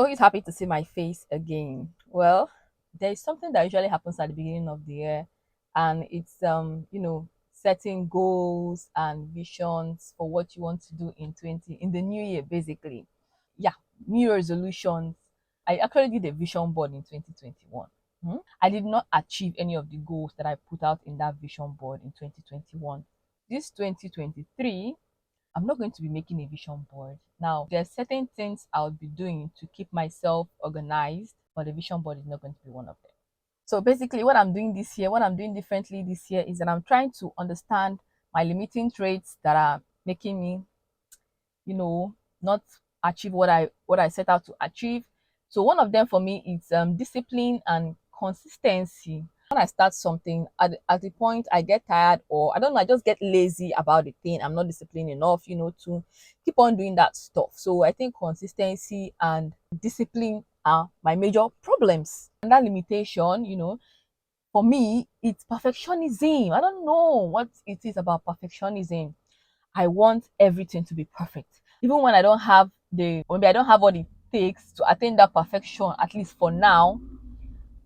always happy to see my face again. Well, there is something that usually happens at the beginning of the year, and it's setting goals and visions for what you want to do in the new year, basically. Yeah, New Year resolutions. I actually did a vision board in 2021. I did not achieve any of the goals that I put out in that vision board in 2021. This 2023, I'm not going to be making a vision board. Now, there are certain things I'll be doing to keep myself organized, but the vision board is not going to be one of them. So basically, what I'm doing this year, what I'm doing differently this year is that I'm trying to understand my limiting traits that are making me, not achieve what I set out to achieve. So one of them for me is discipline and consistency. When I start something, at the point I get tired, or I don't know, I just get lazy about the thing. I'm not disciplined enough, to keep on doing that stuff. So I think consistency and discipline are my major problems. And that limitation, for me, it's perfectionism. I don't know what it is about perfectionism. I want everything to be perfect. Even when I don't have or maybe I don't have what it takes to attain that perfection, at least for now,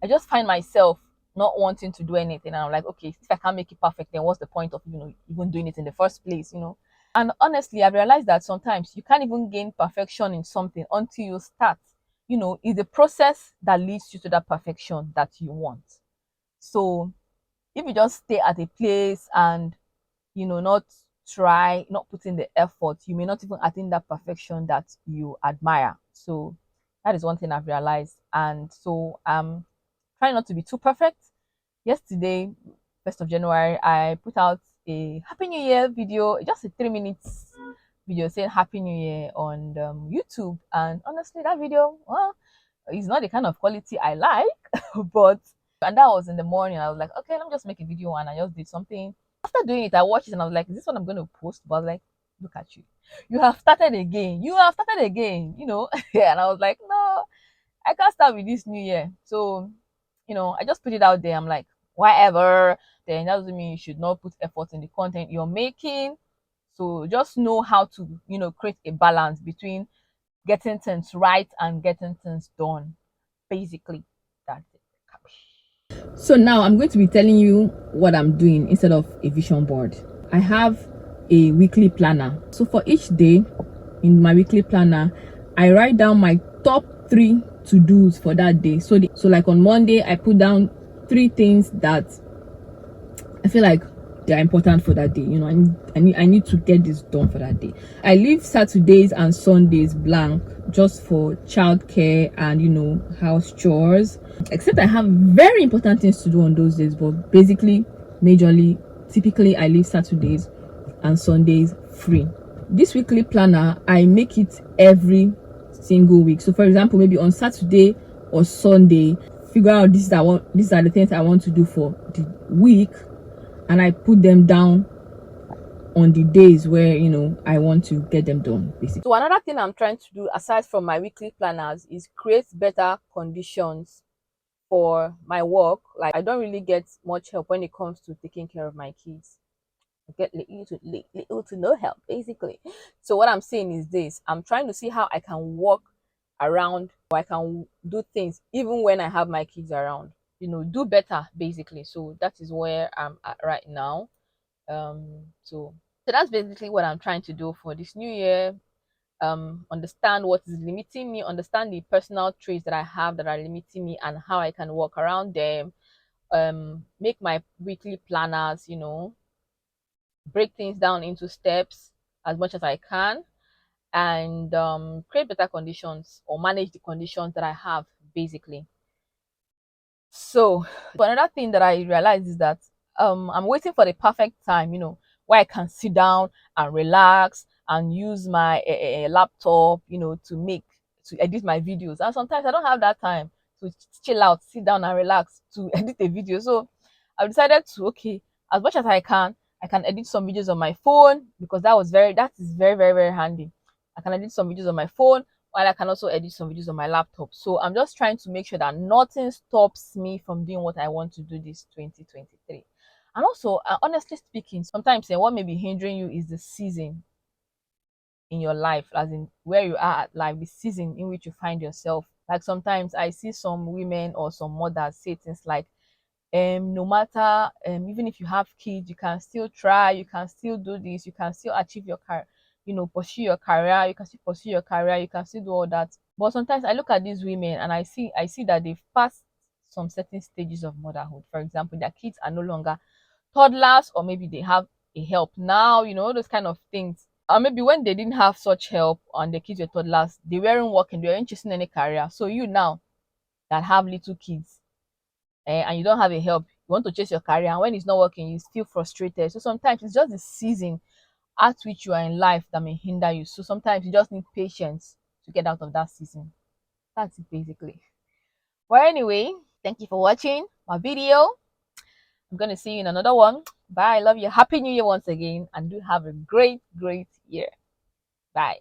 I just find myself not wanting to do anything. And I'm like, okay, if I can't make it perfect, then what's the point of, even doing it in the first place? And honestly, I've realized that sometimes you can't even gain perfection in something until you start. It's the process that leads you to that perfection that you want. So if you just stay at a place and not try, not put in the effort, you may not even attain that perfection that you admire. So that is one thing I've realized. And so trying not to be too perfect. Yesterday, 1st of January, I put out a Happy New Year video, just a 3 minutes video saying Happy New Year on YouTube. And honestly, that video, well, it's not the kind of quality I like, but and that was in the morning. I was like, okay, let me just make a video, and I just did something. After doing it, I watched it and I was like, is this what I'm going to post? But I was like, look at you. You have started again. You have started again. Yeah, and I was like, no, I can't start with this new year. So, I just put it out there. I'm like, whatever. Then that doesn't mean you should not put effort in the content you're making. So just know how to, create a balance between getting things right and getting things done. Basically, that's it. So now I'm going to be telling you what I'm doing instead of a vision board. I have a weekly planner. So for each day in my weekly planner, I write down my top 3 to-dos for that day. So like on Monday, I put down 3 things that I feel like they're important for that day. I need to get this done for that day. I leave Saturdays and Sundays blank just for childcare and house chores. Except I have very important things to do on those days, but basically, majorly, typically I leave Saturdays and Sundays free. This weekly planner, I make it every single week. So for example, maybe on Saturday or Sunday, figure out these are the things I want to do for the week, and I put them down on the days where I want to get them done, basically. So another thing I'm trying to do aside from my weekly planners is create better conditions for my work. Like I don't really get much help when it comes to taking care of my kids. I get little to no help, basically. So what I'm saying is this: I'm trying to see how I can work around, or I can do things even when I have my kids around. Do better, basically. So that is where I'm at right now. So that's basically what I'm trying to do for this new year. Understand what is limiting me, understand the personal traits that I have that are limiting me, and how I can work around them. Make my weekly planners, break things down into steps as much as I can, and create better conditions or manage the conditions that I have, basically. So another thing that I realized is that I'm waiting for the perfect time, where I can sit down and relax and use my laptop, to edit my videos. And sometimes I don't have that time to chill out, sit down and relax to edit a video. So I've decided to, okay, as much as I can edit some videos on my phone, because that is very, very, very handy. I can edit some videos on my phone, while I can also edit some videos on my laptop. So I'm just trying to make sure that nothing stops me from doing what I want to do this 2023. And also, honestly speaking, sometimes what may be hindering you is the season in your life, as in where you are at life, the season in which you find yourself. Like sometimes I see some women or some mothers say things like, no matter even if you have kids, you can still try, you can still do this, you can still achieve your career, pursue your career, you can still pursue your career, you can still do all that. But sometimes I look at these women and I see that they've passed some certain stages of motherhood. For example, their kids are no longer toddlers, or maybe they have a help now, those kind of things. Or maybe when they didn't have such help and the kids were toddlers, they weren't working, they weren't chasing any career. So you now that have little kids, and you don't have a help, you want to chase your career, and when it's not working, you feel frustrated. So sometimes it's just the season at which you are in life that may hinder you. So sometimes you just need patience to get out of that season. That's it basically. Well, anyway, thank you for watching my video. I'm gonna see you in another one. Bye. I love you. Happy New Year once again, and do have a great, great year. Bye.